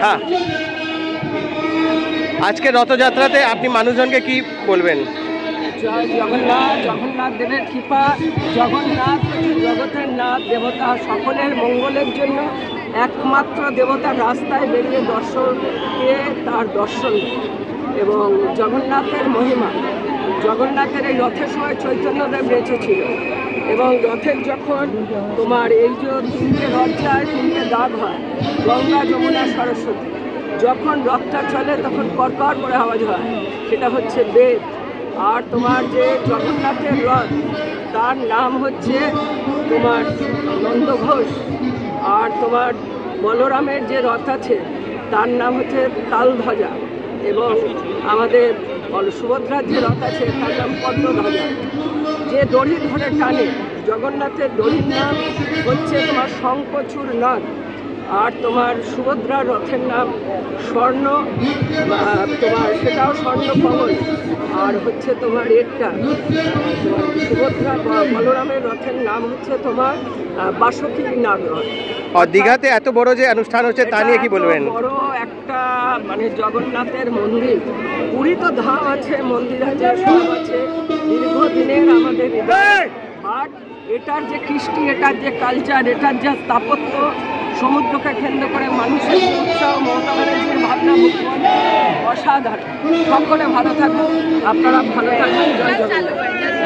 হ্যাঁ, আজকে রথযাত্রাতে আপনি মানুষজনকে কি বলবেন? জয় জগন্নাথ, জগন্নাথ দেবের কৃপা। জগন্নাথ হচ্ছে জগতের নাথ, দেবতা সকলের মঙ্গলের জন্য একমাত্র দেবতার রাস্তায় বেরিয়ে দর্শনকে তার দর্শন। এবং জগন্নাথের মহিমা, জগন্নাথের এই রথের সময় চৈতন্যদেব বেঁচে ছিল এবং রথের যখন তোমার এই যে তিনটে রথ যায়, তিনটে দাগ হয়, গঙ্গা, যমুনা, সরস্বতী, যখন রথটা চলে তখন করকর করে আওয়াজ হয়, সেটা হচ্ছে বেদ। আর তোমার যে জগন্নাথের রথ, তার নাম হচ্ছে তোমার নন্দঘোষ। আর তোমার বলরামের যে রথ আছে তার নাম হচ্ছে তালধ্বজা। এবং আমাদের সুভদ্রার যে রথ আছে তার নাম পদ্মধ্বজা। যে দড়ি ধরে টানে, জগন্নাথের দড়ির নাম হচ্ছে তোমার শঙ্খচূড় নদ। আর তোমার সুভদ্রার রথের নাম স্বর্ণ, তোমার সেটাও স্বর্ণ কমল। আর হচ্ছে তোমার একটা তোমার সুভদ্রা বলরামের রথের নাম হচ্ছে তোমার বাসুকী নাগ রথ। আর দীঘাতে এত বড় যে অনুষ্ঠান হচ্ছে তা নিয়ে কি বলবেন? বড় একটা মানে জগন্নাথের মন্দির, পুরী তো ধাম আছে, মন্দির আছে, সব আছে, দীর্ঘদিনের আমাদের হৃদয়। বাট এটার যে কৃষ্টি, এটার যে কালচার, এটার যে স্থাপত্য, সমুদ্রকে কেন্দ্র করে মানুষের উৎসাহ, মমতা ব্যানার্জির ভাবনা, অসাধারণ। সকলে ভালো থাকুন, আপনারা ভালো থাকুন। জয় জগন্নাথ।